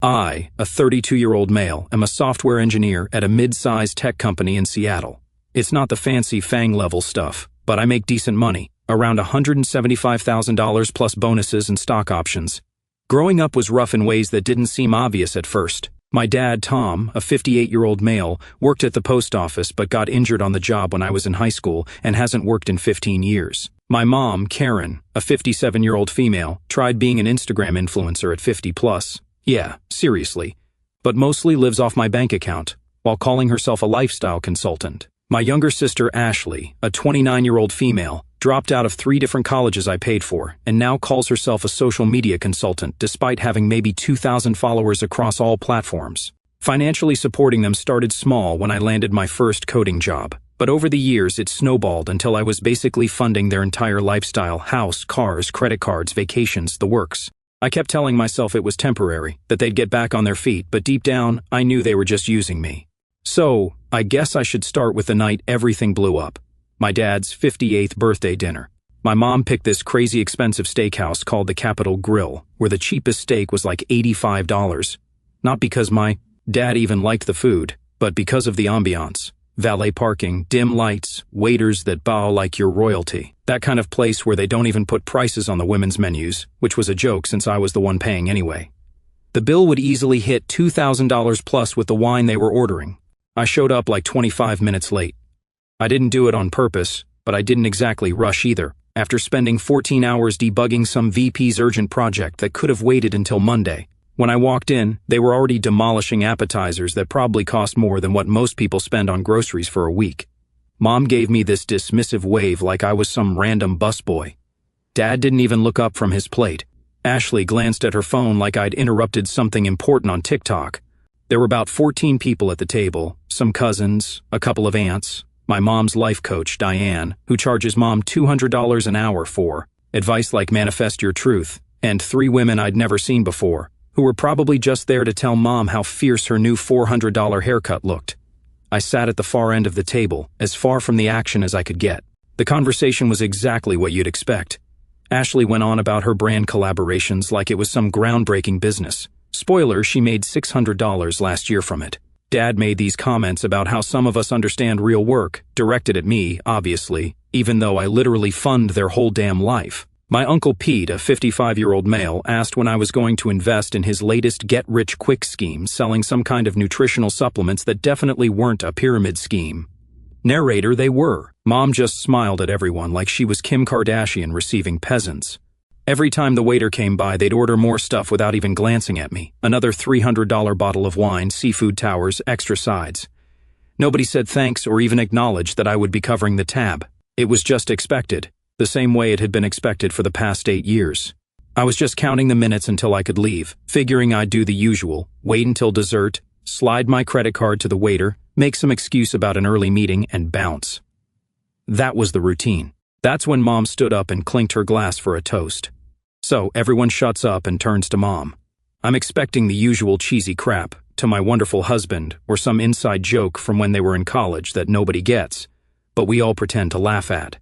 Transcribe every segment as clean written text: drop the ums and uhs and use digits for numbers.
I, a 32-year-old male, am a software engineer at a mid-sized tech company in Seattle. It's not the fancy FANG-level stuff, but I make decent money, around $175,000 plus bonuses and stock options. Growing up was rough in ways that didn't seem obvious at first. My dad, Tom, a 58-year-old male, worked at the post office but got injured on the job when I was in high school and hasn't worked in 15 years. My mom, Karen, a 57-year-old female, tried being an Instagram influencer at 50 plus. Yeah, seriously. But mostly lives off my bank account, while calling herself a lifestyle consultant. My younger sister, Ashley, a 29-year-old female, dropped out of 3 different colleges I paid for, and now calls herself a social media consultant despite having maybe 2,000 followers across all platforms. Financially supporting them started small when I landed my first coding job, but over the years it snowballed until I was basically funding their entire lifestyle: house, cars, credit cards, vacations, the works. I kept telling myself it was temporary, that they'd get back on their feet, but deep down, I knew they were just using me. So, I guess I should start with the night everything blew up. My dad's 58th birthday dinner. My mom picked this crazy expensive steakhouse called the Capitol Grill, where the cheapest steak was like $85. Not because my dad even liked the food, but because of the ambiance. Valet parking, dim lights, waiters that bow like you're royalty. That kind of place where they don't even put prices on the women's menus, which was a joke since I was the one paying anyway. The bill would easily hit $2,000 plus with the wine they were ordering. I showed up like 25 minutes late. I didn't do it on purpose, but I didn't exactly rush either. After spending 14 hours debugging some VP's urgent project that could have waited until Monday. When I walked in, they were already demolishing appetizers that probably cost more than what most people spend on groceries for a week. Mom gave me this dismissive wave like I was some random busboy. Dad didn't even look up from his plate. Ashley glanced at her phone like I'd interrupted something important on TikTok. There were about 14 people at the table, some cousins, a couple of aunts, my mom's life coach, Diane, who charges mom $200 an hour for advice like manifest your truth, and 3 women I'd never seen before, who were probably just there to tell mom how fierce her new $400 haircut looked. I sat at the far end of the table, as far from the action as I could get. The conversation was exactly what you'd expect. Ashley went on about her brand collaborations like it was some groundbreaking business. Spoiler, she made $600 last year from it. Dad made these comments about how some of us understand real work, directed at me, obviously, even though I literally fund their whole damn life. My Uncle Pete, a 55-year-old male, asked when I was going to invest in his latest get-rich-quick scheme, selling some kind of nutritional supplements that definitely weren't a pyramid scheme. Narrator, they were. Mom just smiled at everyone like she was Kim Kardashian receiving peasants. Every time the waiter came by, they'd order more stuff without even glancing at me. Another $300 bottle of wine, seafood towers, extra sides. Nobody said thanks or even acknowledged that I would be covering the tab. It was just expected. The same way it had been expected for the past 8 years. I was just counting the minutes until I could leave, figuring I'd do the usual, wait until dessert, slide my credit card to the waiter, make some excuse about an early meeting, and bounce. That was the routine. That's when Mom stood up and clinked her glass for a toast. So everyone shuts up and turns to Mom. I'm expecting the usual cheesy crap, to my wonderful husband, or some inside joke from when they were in college that nobody gets, but we all pretend to laugh at.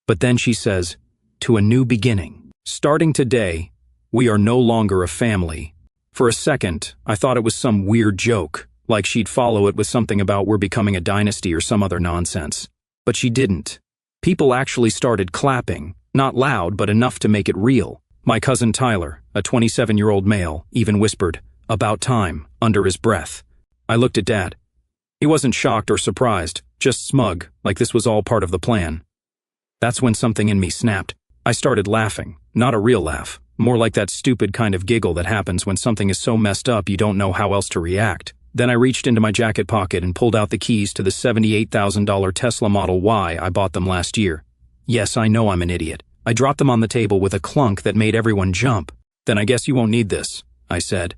But then she says, to a new beginning. Starting today, we are no longer a family. For a second, I thought it was some weird joke, like she'd follow it with something about we're becoming a dynasty or some other nonsense. But she didn't. People actually started clapping, not loud but enough to make it real. My cousin Tyler, a 27-year-old male, even whispered, "About time," under his breath. I looked at Dad. He wasn't shocked or surprised, just smug, like this was all part of the plan. That's when something in me snapped. I started laughing, not a real laugh, more like that stupid kind of giggle that happens when something is so messed up you don't know how else to react. Then I reached into my jacket pocket and pulled out the keys to the $78,000 Tesla Model Y I bought them last year. Yes, I know I'm an idiot. I dropped them on the table with a clunk that made everyone jump. Then I guess you won't need this, I said.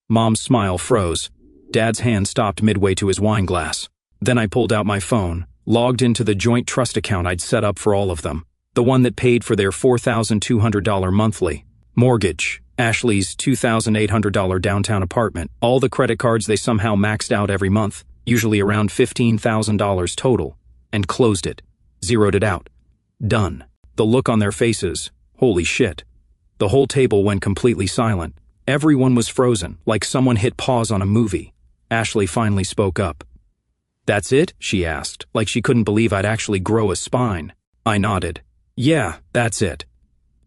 Mom's smile froze. Dad's hand stopped midway to his wine glass. Then I pulled out my phone, logged into the joint trust account I'd set up for all of them, the one that paid for their $4,200 monthly mortgage, Ashley's $2,800 downtown apartment, all the credit cards they somehow maxed out every month, usually around $15,000 total, and closed it, zeroed it out. Done. The look on their faces, holy shit. The whole table went completely silent. Everyone was frozen, like someone hit pause on a movie. Ashley finally spoke up. "That's it?" she asked, like she couldn't believe I'd actually grow a spine. I nodded. "Yeah, that's it."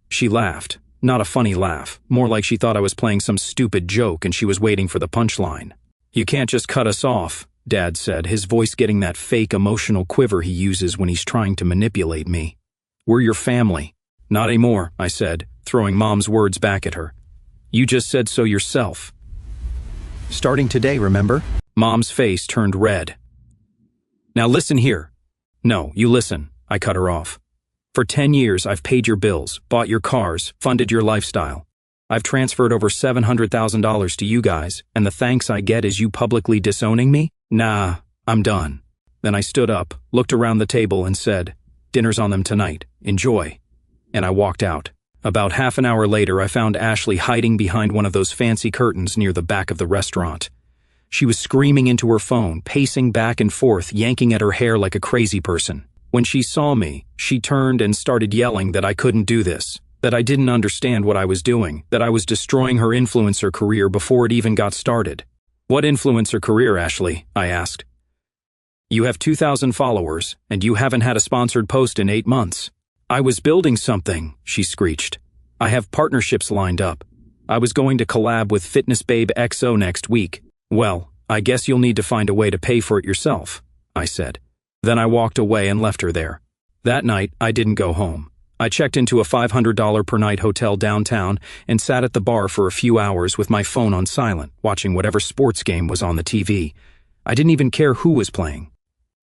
She laughed. Not a funny laugh, more like she thought I was playing some stupid joke and she was waiting for the punchline. "You can't just cut us off," Dad said, his voice getting that fake emotional quiver he uses when he's trying to manipulate me. "We're your family." "Not anymore," I said, throwing Mom's words back at her. "You just said so yourself." "Starting today, remember?" Mom's face turned red. "Now listen here." "No, you listen," I cut her off. "For 10 years, I've paid your bills, bought your cars, funded your lifestyle. I've transferred over $700,000 to you guys, and the thanks I get is you publicly disowning me? Nah, I'm done." Then I stood up, looked around the table and said, "Dinner's on them tonight. Enjoy." And I walked out. About half an hour later, I found Ashley hiding behind one of those fancy curtains near the back of the restaurant. She was screaming into her phone, pacing back and forth, yanking at her hair like a crazy person. When she saw me, she turned and started yelling that I couldn't do this, that I didn't understand what I was doing, that I was destroying her influencer career before it even got started. "What influencer career, Ashley?" I asked. "You have 2,000 followers, and you haven't had a sponsored post in 8 months. "I was building something," she screeched. "I have partnerships lined up. I was going to collab with Fitness Babe XO next week." "Well, I guess you'll need to find a way to pay for it yourself," I said. Then I walked away and left her there. That night, I didn't go home. I checked into a $500 per night hotel downtown and sat at the bar for a few hours with my phone on silent, watching whatever sports game was on the TV. I didn't even care who was playing.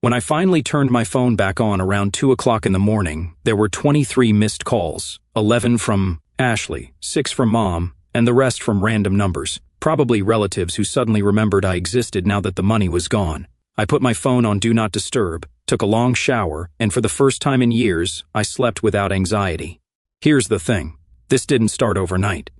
When I finally turned my phone back on around 2 o'clock in the morning, there were 23 missed calls, 11 from Ashley, 6 from Mom, and the rest from random numbers, probably relatives who suddenly remembered I existed now that the money was gone. I put my phone on Do Not Disturb, took a long shower, and for the first time in years, I slept without anxiety. Here's the thing. This didn't start overnight.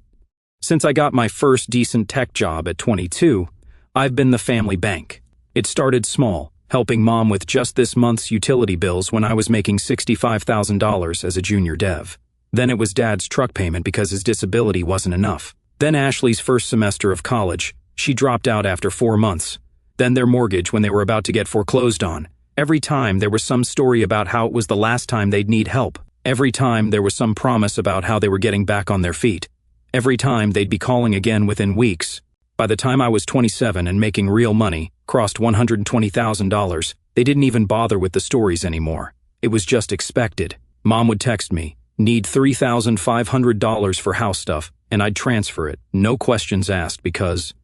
Since I got my first decent tech job at 22, I've been the family bank. It started small, helping Mom with just this month's utility bills when I was making $65,000 as a junior dev. Then it was Dad's truck payment because his disability wasn't enough. Then Ashley's first semester of college. She dropped out after 4 months. Then their mortgage when they were about to get foreclosed on. Every time there was some story about how it was the last time they'd need help. Every time there was some promise about how they were getting back on their feet. Every time they'd be calling again within weeks. By the time I was 27 and making real money, crossed $120,000, they didn't even bother with the stories anymore. It was just expected. Mom would text me, "Need $3,500 for house stuff," and I'd transfer it, no questions asked, because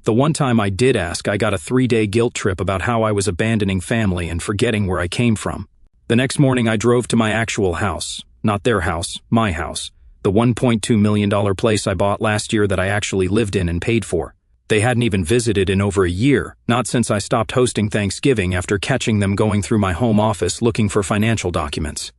the one time I did ask, I got a 3-day guilt trip about how I was abandoning family and forgetting where I came from. The next morning I drove to my actual house. Not their house, my house. The $1.2 million place I bought last year that I actually lived in and paid for. They hadn't even visited in over a year, not since I stopped hosting Thanksgiving after catching them going through my home office looking for financial documents.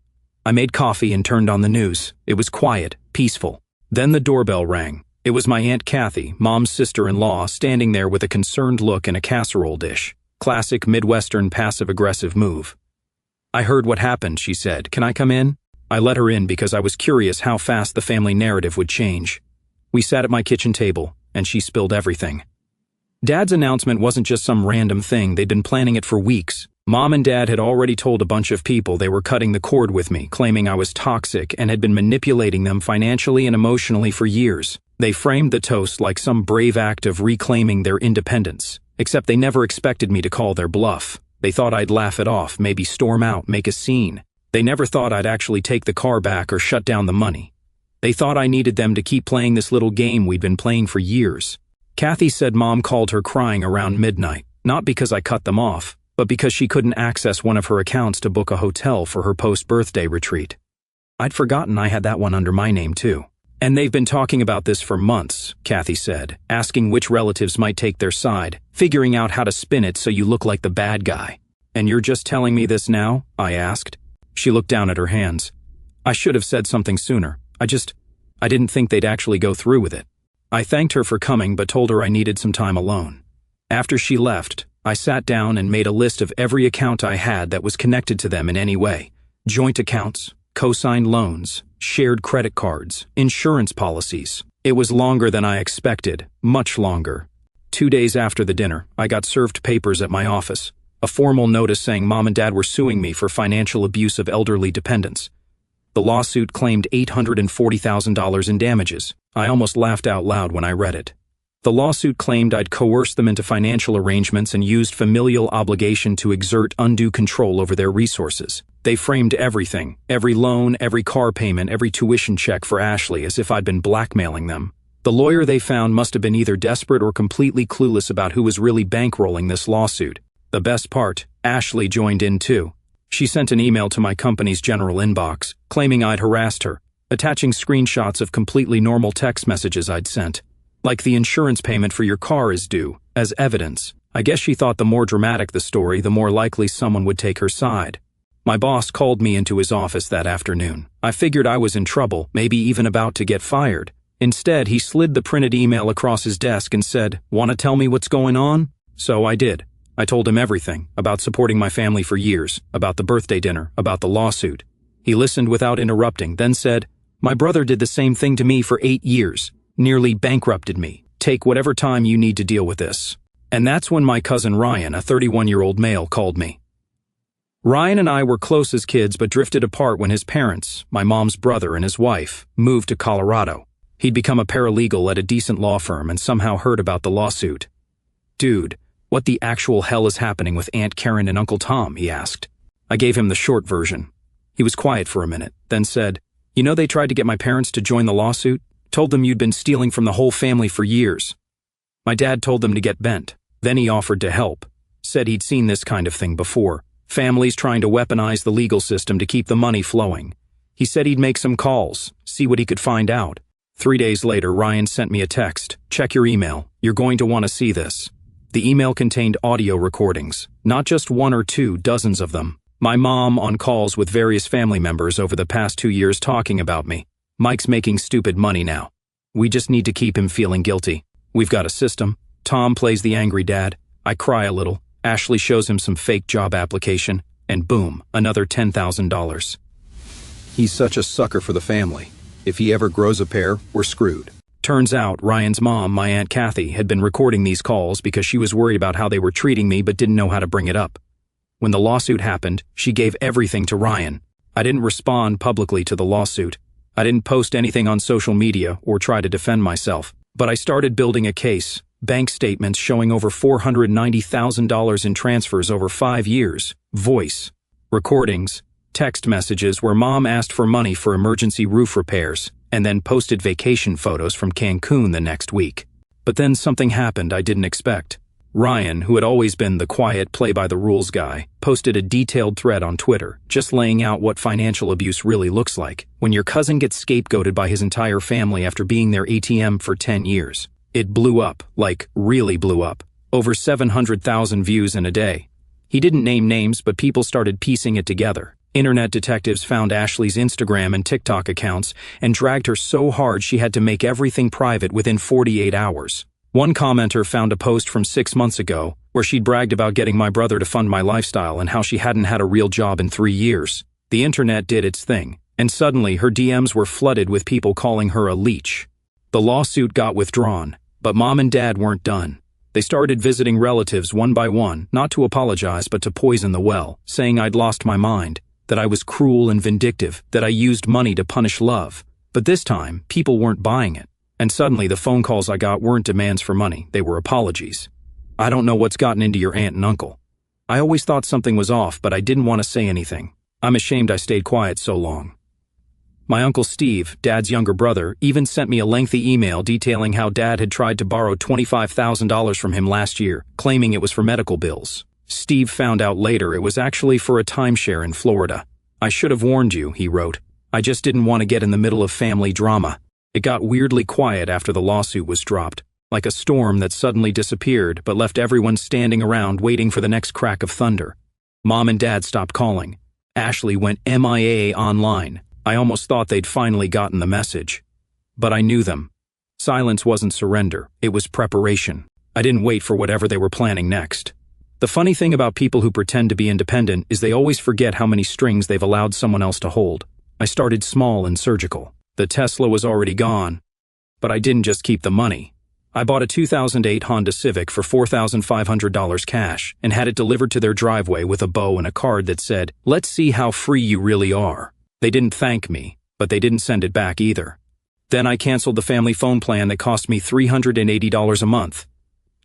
I made coffee and turned on the news. It was quiet, peaceful. Then the doorbell rang. It was my Aunt Kathy, Mom's sister-in-law, standing there with a concerned look in a casserole dish. Classic Midwestern passive-aggressive move. "I heard what happened," she said. "Can I come in?" I let her in because I was curious how fast the family narrative would change. We sat at my kitchen table, and she spilled everything. Dad's announcement wasn't just some random thing. They'd been planning it for weeks. Mom and Dad had already told a bunch of people they were cutting the cord with me, claiming I was toxic and had been manipulating them financially and emotionally for years. They framed the toast like some brave act of reclaiming their independence, except they never expected me to call their bluff. They thought I'd laugh it off, maybe storm out, make a scene. They never thought I'd actually take the car back or shut down the money. They thought I needed them to keep playing this little game we'd been playing for years. Kathy said Mom called her crying around midnight, not because I cut them off, but because she couldn't access one of her accounts to book a hotel for her post-birthday retreat. I'd forgotten I had that one under my name too. "And they've been talking about this for months," Kathy said, asking which relatives might take their side, figuring out how to spin it so you look like the bad guy. "And you're just telling me this now?" I asked. She looked down at her hands. "I should have said something sooner. I didn't think they'd actually go through with it." I thanked her for coming but told her I needed some time alone. After she left, I sat down and made a list of every account I had that was connected to them in any way. Joint accounts, co-signed loans, shared credit cards, insurance policies. It was longer than I expected, much longer. 2 days after the dinner, I got served papers at my office, a formal notice saying Mom and Dad were suing me for financial abuse of elderly dependents. The lawsuit claimed $840,000 in damages. I almost laughed out loud when I read it. The lawsuit claimed I'd coerced them into financial arrangements and used familial obligation to exert undue control over their resources. They framed everything, every loan, every car payment, every tuition check for Ashley as if I'd been blackmailing them. The lawyer they found must have been either desperate or completely clueless about who was really bankrolling this lawsuit. The best part, Ashley joined in too. She sent an email to my company's general inbox, claiming I'd harassed her, attaching screenshots of completely normal text messages I'd sent. Like the insurance payment for your car is due, as evidence. I guess she thought the more dramatic the story, the more likely someone would take her side. My boss called me into his office that afternoon. I figured I was in trouble, maybe even about to get fired. Instead, he slid the printed email across his desk and said, "Want to tell me what's going on?" So I did. I told him everything, about supporting my family for years, about the birthday dinner, about the lawsuit. He listened without interrupting, then said, "My brother did the same thing to me for 8 years. Nearly bankrupted me. Take whatever time you need to deal with this." And that's when my cousin Ryan, a 31-year-old male, called me. Ryan and I were close as kids but drifted apart when his parents, my mom's brother and his wife, moved to Colorado. He'd become a paralegal at a decent law firm and somehow heard about the lawsuit. "Dude, what the actual hell is happening with Aunt Karen and Uncle Tom?" he asked. I gave him the short version. He was quiet for a minute, then said, "You know they tried to get my parents to join the lawsuit? Told them you'd been stealing from the whole family for years." My dad told them to get bent. Then he offered to help. Said he'd seen this kind of thing before. Families trying to weaponize the legal system to keep the money flowing. He said he'd make some calls, see what he could find out. 3 days later, Ryan sent me a text. "Check your email. You're going to want to see this." The email contained audio recordings, not just one or two, dozens of them. My mom on calls with various family members over the past 2 years talking about me. "Mike's making stupid money now. We just need to keep him feeling guilty. We've got a system." Tom plays the angry dad. I cry a little. Ashley shows him some fake job application, and boom, another $10,000. "He's such a sucker for the family. If he ever grows a pair, we're screwed." Turns out Ryan's mom, my Aunt Kathy, had been recording these calls because she was worried about how they were treating me but didn't know how to bring it up. When the lawsuit happened, she gave everything to Ryan. I didn't respond publicly to the lawsuit. I didn't post anything on social media or try to defend myself. But I started building a case. Bank statements showing over $490,000 in transfers over 5 years. Voice. Recordings. Text messages where Mom asked for money for emergency roof repairs, and then posted vacation photos from Cancun the next week. But then something happened I didn't expect. Ryan, who had always been the quiet, play-by-the-rules guy, posted a detailed thread on Twitter, just laying out what financial abuse really looks like when your cousin gets scapegoated by his entire family after being their ATM for 10 years. It blew up, like really blew up. Over 700,000 views in a day. He didn't name names, but people started piecing it together. Internet detectives found Ashley's Instagram and TikTok accounts and dragged her so hard she had to make everything private within 48 hours. One commenter found a post from 6 months ago where she'd bragged about getting my brother to fund my lifestyle and how she hadn't had a real job in 3 years. The internet did its thing, and suddenly her DMs were flooded with people calling her a leech. The lawsuit got withdrawn, but Mom and Dad weren't done. They started visiting relatives one by one, not to apologize but to poison the well, saying I'd lost my mind, that I was cruel and vindictive, that I used money to punish love. But this time, people weren't buying it. And suddenly the phone calls I got weren't demands for money, they were apologies. "I don't know what's gotten into your aunt and uncle. I always thought something was off, but I didn't want to say anything. I'm ashamed I stayed quiet so long." My Uncle Steve, Dad's younger brother, even sent me a lengthy email detailing how Dad had tried to borrow $25,000 from him last year, claiming it was for medical bills. Steve found out later it was actually for a timeshare in Florida. "I should have warned you," he wrote. "I just didn't want to get in the middle of family drama." It got weirdly quiet after the lawsuit was dropped, like a storm that suddenly disappeared but left everyone standing around waiting for the next crack of thunder. Mom and Dad stopped calling. Ashley went MIA online. I almost thought they'd finally gotten the message. But I knew them. Silence wasn't surrender, it was preparation. I didn't wait for whatever they were planning next. The funny thing about people who pretend to be independent is they always forget how many strings they've allowed someone else to hold. I started small and surgical. The Tesla was already gone, But I didn't just keep the money. I bought a 2008 Honda Civic for $4,500 cash and had it delivered to their driveway with a bow and a card that said, "Let's see how free you really are." They didn't thank me, but they didn't send it back either. Then I canceled the family phone plan that cost me $380 a month.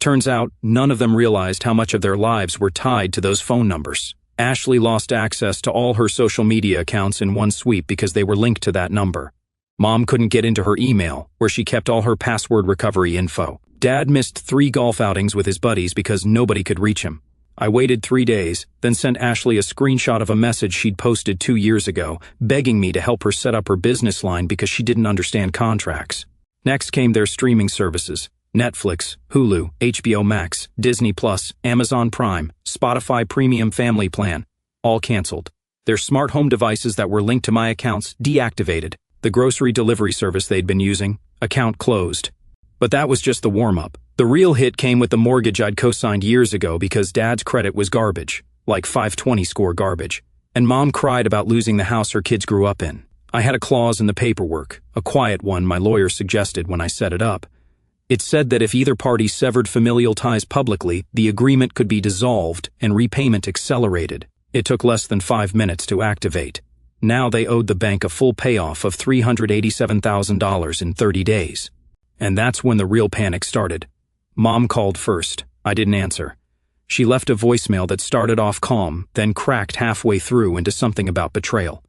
Turns out, none of them realized how much of their lives were tied to those phone numbers. Ashley lost access to all her social media accounts in one sweep because they were linked to that number. Mom couldn't get into her email, where she kept all her password recovery info. Dad missed 3 golf outings with his buddies because nobody could reach him. I waited 3 days, then sent Ashley a screenshot of a message she'd posted 2 years ago, begging me to help her set up her business line because she didn't understand contracts. Next came their streaming services: Netflix, Hulu, HBO Max, Disney Plus, Amazon Prime, Spotify Premium Family Plan, all canceled. Their smart home devices that were linked to my accounts deactivated. The grocery delivery service they'd been using, account closed. But that was just the warm-up. The real hit came with the mortgage I'd co-signed years ago because Dad's credit was garbage, like 520 score garbage, and Mom cried about losing the house her kids grew up in. I had a clause in the paperwork, a quiet one my lawyer suggested when I set it up. It said that if either party severed familial ties publicly, the agreement could be dissolved and repayment accelerated. It took less than 5 minutes to activate. Now they owed the bank a full payoff of $387,000 in 30 days. And that's when the real panic started. Mom called first. I didn't answer. She left a voicemail that started off calm, then cracked halfway through into something about betrayal.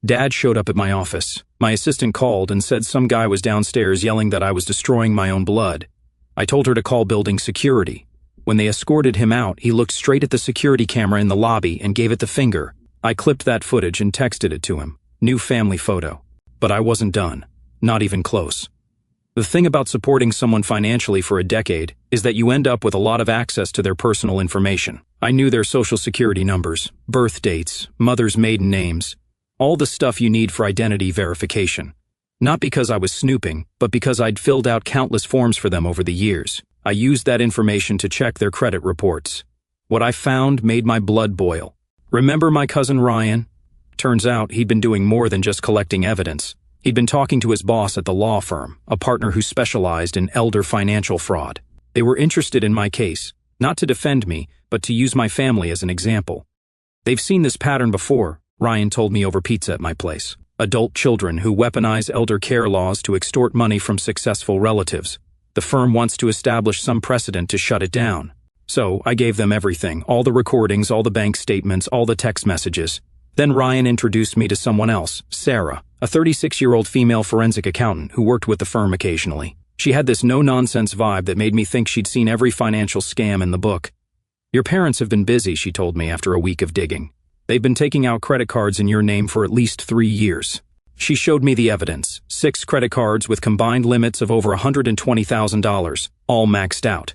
Dad showed up at my office. My assistant called and said some guy was downstairs yelling that I was destroying my own blood. I told her to call building security. When they escorted him out, he looked straight at the security camera in the lobby and gave it the finger. I clipped that footage and texted it to him. New family photo. But I wasn't done. Not even close. The thing about supporting someone financially for a decade is that you end up with a lot of access to their personal information. I knew their social security numbers, birth dates, mother's maiden names, all the stuff you need for identity verification. Not because I was snooping, but because I'd filled out countless forms for them over the years. I used that information to check their credit reports. What I found made my blood boil. Remember my cousin Ryan? Turns out he'd been doing more than just collecting evidence. He'd been talking to his boss at the law firm, a partner who specialized in elder financial fraud. They were interested in my case, not to defend me, but to use my family as an example. They've seen this pattern before, Ryan told me over pizza at my place. Adult children who weaponize elder care laws to extort money from successful relatives. The firm wants to establish some precedent to shut it down. So I gave them everything, all the recordings, all the bank statements, all the text messages. Then Ryan introduced me to someone else, Sarah, a 36-year-old female forensic accountant who worked with the firm occasionally. She had this no-nonsense vibe that made me think she'd seen every financial scam in the book. "Your parents have been busy," she told me after a week of digging. "They've been taking out credit cards in your name for at least 3 years. She showed me the evidence, 6 credit cards with combined limits of over $120,000, all maxed out.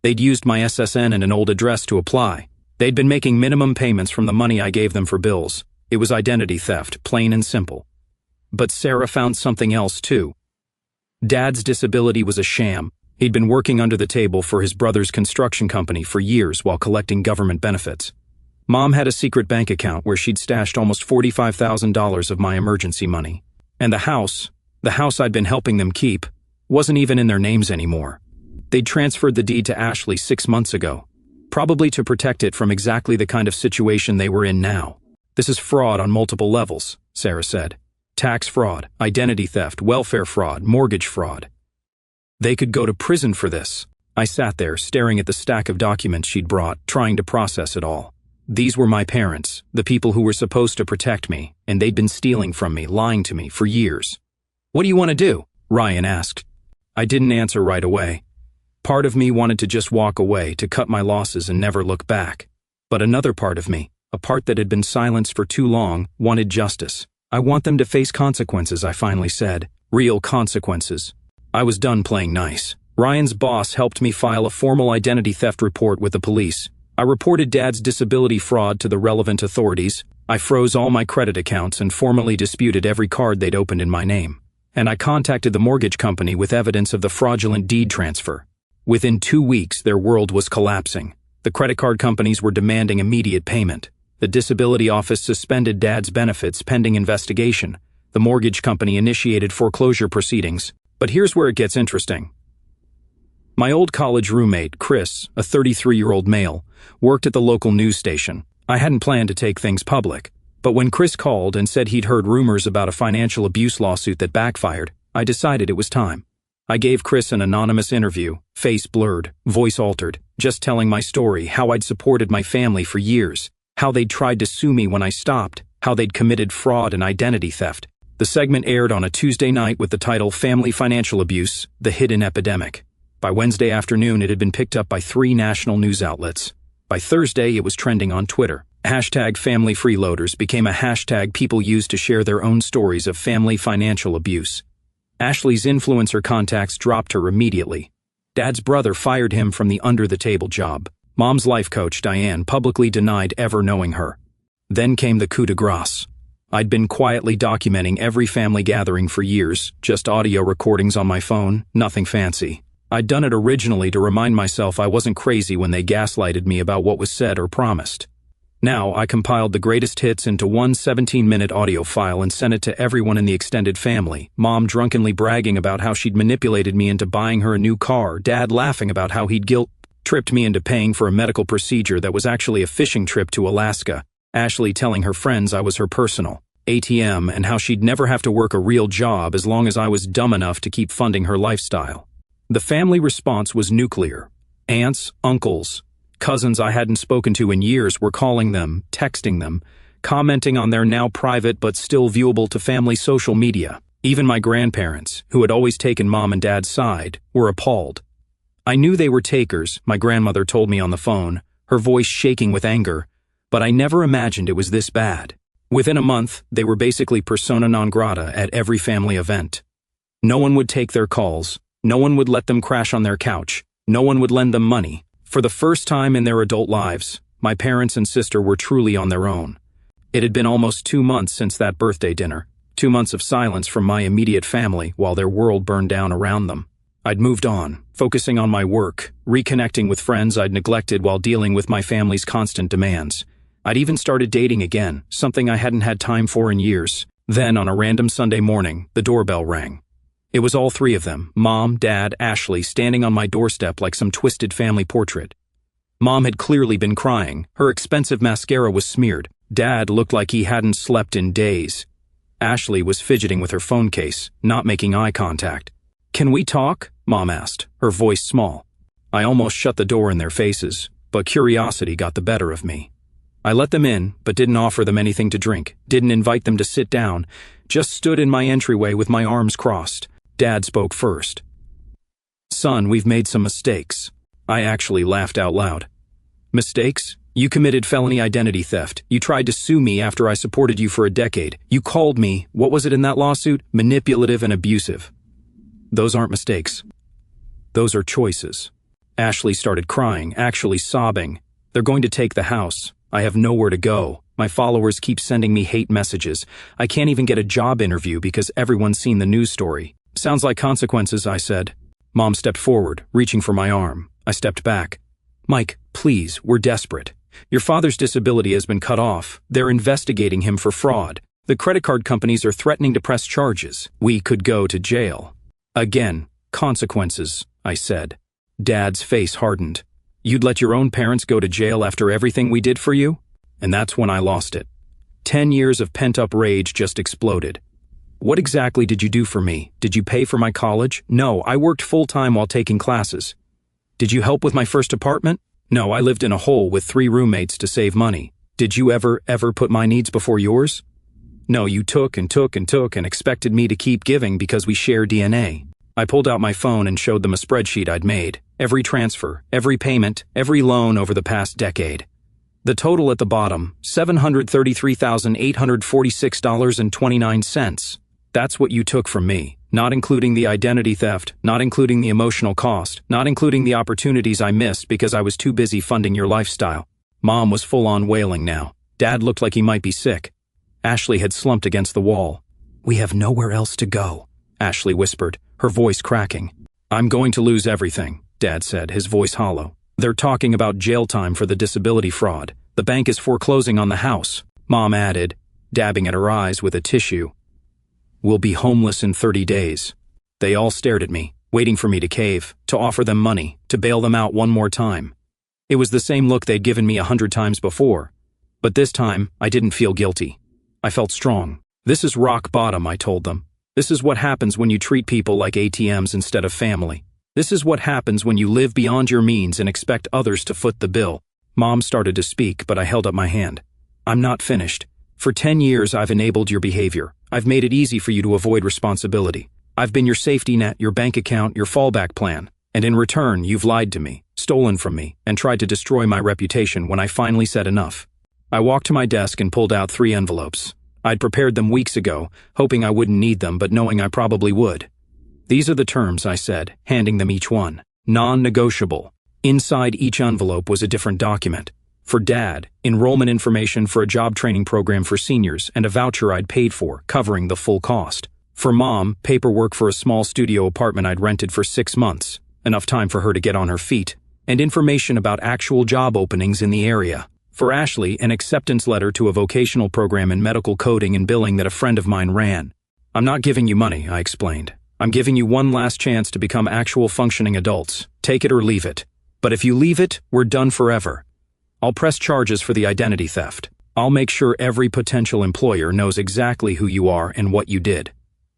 They'd used my SSN and an old address to apply. They'd been making minimum payments from the money I gave them for bills. It was identity theft, plain and simple. But Sarah found something else too. Dad's disability was a sham. He'd been working under the table for his brother's construction company for years while collecting government benefits. Mom had a secret bank account where she'd stashed almost $45,000 of my emergency money. And the house I'd been helping them keep, wasn't even in their names anymore. They'd transferred the deed to Ashley 6 months ago, probably to protect it from exactly the kind of situation they were in now. "This is fraud on multiple levels," Sarah said. "Tax fraud, identity theft, welfare fraud, mortgage fraud. They could go to prison for this." I sat there, staring at the stack of documents she'd brought, trying to process it all. These were my parents, the people who were supposed to protect me, and they'd been stealing from me, lying to me for years. "What do you want to do?" Ryan asked. I didn't answer right away. Part of me wanted to just walk away, to cut my losses and never look back. But another part of me, a part that had been silenced for too long, wanted justice. "I want them to face consequences," I finally said. "Real consequences." I was done playing nice. Ryan's boss helped me file a formal identity theft report with the police. I reported Dad's disability fraud to the relevant authorities. I froze all my credit accounts and formally disputed every card they'd opened in my name. And I contacted the mortgage company with evidence of the fraudulent deed transfer. Within 2 weeks, their world was collapsing. The credit card companies were demanding immediate payment. The disability office suspended Dad's benefits pending investigation. The mortgage company initiated foreclosure proceedings. But here's where it gets interesting. My old college roommate, Chris, a 33-year-old male, worked at the local news station. I hadn't planned to take things public, but when Chris called and said he'd heard rumors about a financial abuse lawsuit that backfired, I decided it was time. I gave Chris an anonymous interview, face blurred, voice altered, just telling my story, how I'd supported my family for years, how they'd tried to sue me when I stopped, how they'd committed fraud and identity theft. The segment aired on a Tuesday night with the title Family Financial Abuse, The Hidden Epidemic. By Wednesday afternoon, it had been picked up by 3 national news outlets. By Thursday, it was trending on Twitter. Hashtag Family Freeloaders became a hashtag people used to share their own stories of family financial abuse. Ashley's influencer contacts dropped her immediately. Dad's brother fired him from the under-the-table job. Mom's life coach, Diane, publicly denied ever knowing her. Then came the coup de grace. I'd been quietly documenting every family gathering for years, just audio recordings on my phone, nothing fancy. I'd done it originally to remind myself I wasn't crazy when they gaslighted me about what was said or promised. Now, I compiled the greatest hits into one 17-minute audio file and sent it to everyone in the extended family. Mom drunkenly bragging about how she'd manipulated me into buying her a new car, Dad laughing about how he'd guilt-tripped me into paying for a medical procedure that was actually a fishing trip to Alaska, Ashley telling her friends I was her personal ATM and how she'd never have to work a real job as long as I was dumb enough to keep funding her lifestyle. The family response was nuclear. Aunts, uncles, cousins I hadn't spoken to in years were calling them, texting them, commenting on their now private but still viewable to family social media. Even my grandparents, who had always taken Mom and Dad's side, were appalled. I knew they were takers, my grandmother told me on the phone, her voice shaking with anger, but I never imagined it was this bad. Within a month, they were basically persona non grata at every family event. No one would take their calls. No one would let them crash on their couch. No one would lend them money. For the first time in their adult lives, my parents and sister were truly on their own. It had been almost 2 months since that birthday dinner, 2 months of silence from my immediate family while their world burned down around them. I'd moved on, focusing on my work, reconnecting with friends I'd neglected while dealing with my family's constant demands. I'd even started dating again, something I hadn't had time for in years. Then, on a random Sunday morning, the doorbell rang. It was all 3 of them, Mom, Dad, Ashley, standing on my doorstep like some twisted family portrait. Mom had clearly been crying. Her expensive mascara was smeared. Dad looked like he hadn't slept in days. Ashley was fidgeting with her phone case, not making eye contact. "Can we talk?" Mom asked, her voice small. I almost shut the door in their faces, but curiosity got the better of me. I let them in, but didn't offer them anything to drink, didn't invite them to sit down, just stood in my entryway with my arms crossed. Dad spoke first. "Son, we've made some mistakes." I actually laughed out loud. "Mistakes? You committed felony identity theft. You tried to sue me after I supported you for a decade. You called me, what was it in that lawsuit? Manipulative and abusive. Those aren't mistakes. Those are choices." Ashley started crying, actually sobbing. "They're going to take the house. I have nowhere to go. My followers keep sending me hate messages. I can't even get a job interview because everyone's seen the news story." "Sounds like consequences," I said. Mom stepped forward, reaching for my arm. I stepped back. "Mike, please, we're desperate. Your father's disability has been cut off. They're investigating him for fraud. The credit card companies are threatening to press charges. We could go to jail." "Again, consequences," I said. Dad's face hardened. "You'd let your own parents go to jail after everything we did for you?" And that's when I lost it. 10 years of pent-up rage just exploded. "What exactly did you do for me? Did you pay for my college?" "No, I worked full-time while taking classes." "Did you help with my first apartment?" "No, I lived in a hole with 3 roommates to save money." "Did you ever put my needs before yours?" "No, you took and took and took and expected me to keep giving because we share DNA." I pulled out my phone and showed them a spreadsheet I'd made. Every transfer, every payment, every loan over the past decade. The total at the bottom, $733,846.29. That's what you took from me, not including the identity theft, not including the emotional cost, not including the opportunities I missed because I was too busy funding your lifestyle. Mom was full-on wailing now. Dad looked like he might be sick. Ashley had slumped against the wall. "We have nowhere else to go," Ashley whispered, her voice cracking. "I'm going to lose everything," Dad said, his voice hollow. "They're talking about jail time for the disability fraud. The bank is foreclosing on the house." Mom added, dabbing at her eyes with a tissue. "We'll be homeless in 30 days. They all stared at me, waiting for me to cave, to offer them money, to bail them out one more time. It was the same look they'd given me 100 times before. But this time, I didn't feel guilty. I felt strong. This is rock bottom, I told them. This is what happens when you treat people like ATMs instead of family. This is what happens when you live beyond your means and expect others to foot the bill. Mom started to speak, but I held up my hand. I'm not finished. For 10 years, I've enabled your behavior. I've made it easy for you to avoid responsibility. I've been your safety net, your bank account, your fallback plan. And in return, you've lied to me, stolen from me, and tried to destroy my reputation when I finally said enough. I walked to my desk and pulled out 3 envelopes. I'd prepared them weeks ago, hoping I wouldn't need them but knowing I probably would. These are the terms, I said, handing them each one. Non-negotiable. Inside each envelope was a different document. For Dad, enrollment information for a job training program for seniors and a voucher I'd paid for, covering the full cost. For Mom, paperwork for a small studio apartment I'd rented for 6 months, enough time for her to get on her feet, and information about actual job openings in the area. For Ashley, an acceptance letter to a vocational program in medical coding and billing that a friend of mine ran. I'm not giving you money, I explained. I'm giving you one last chance to become actual functioning adults. Take it or leave it. But if you leave it, we're done forever. I'll press charges for the identity theft. I'll make sure every potential employer knows exactly who you are and what you did.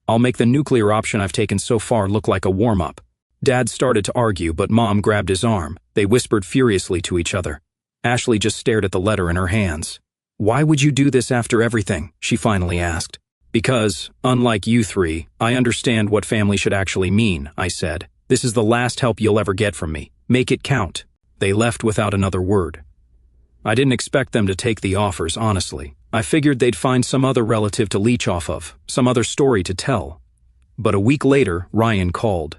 I'll make the nuclear option I've taken so far look like a warm-up. Dad started to argue, but Mom grabbed his arm. They whispered furiously to each other. Ashley just stared at the letter in her hands. Why would you do this after everything? She finally asked. Because, unlike you 3, I understand what family should actually mean, I said. This is the last help you'll ever get from me. Make it count. They left without another word. I didn't expect them to take the offers, honestly. I figured they'd find some other relative to leech off of, some other story to tell. But a week later, Ryan called.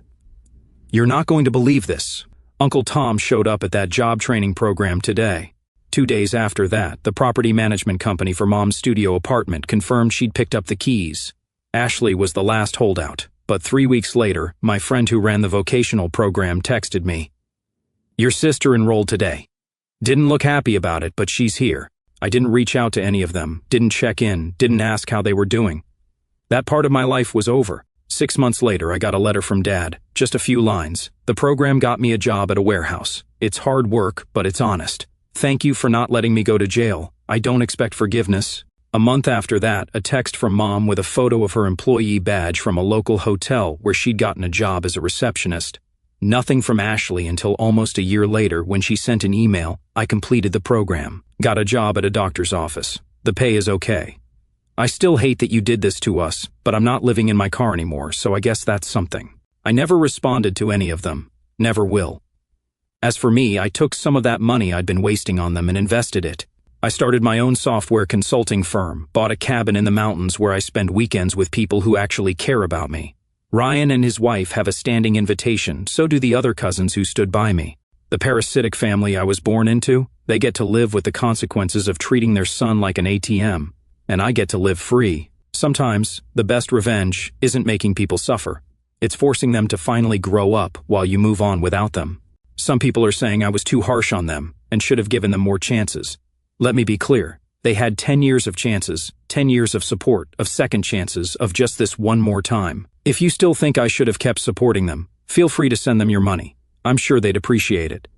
You're not going to believe this. Uncle Tom showed up at that job training program today. 2 days after that, the property management company for Mom's studio apartment confirmed she'd picked up the keys. Ashley was the last holdout, but 3 weeks later, my friend who ran the vocational program texted me. Your sister enrolled today. Didn't look happy about it, but she's here. I didn't reach out to any of them, didn't check in, didn't ask how they were doing. That part of my life was over. 6 months later, I got a letter from Dad, just a few lines. The program got me a job at a warehouse. It's hard work, but it's honest. Thank you for not letting me go to jail. I don't expect forgiveness. A month after that, a text from Mom with a photo of her employee badge from a local hotel where she'd gotten a job as a receptionist. Nothing from Ashley until almost a year later when she sent an email. I completed the program. Got a job at a doctor's office. The pay is okay. I still hate that you did this to us, but I'm not living in my car anymore, so I guess that's something. I never responded to any of them. Never will. As for me, I took some of that money I'd been wasting on them and invested it. I started my own software consulting firm, bought a cabin in the mountains where I spend weekends with people who actually care about me. Ryan and his wife have a standing invitation, so do the other cousins who stood by me. The parasitic family I was born into, they get to live with the consequences of treating their son like an ATM. And I get to live free. Sometimes, the best revenge isn't making people suffer. It's forcing them to finally grow up while you move on without them. Some people are saying I was too harsh on them and should have given them more chances. Let me be clear. They had 10 years of chances, 10 years of support, of second chances, of just this one more time. If you still think I should have kept supporting them, feel free to send them your money. I'm sure they'd appreciate it.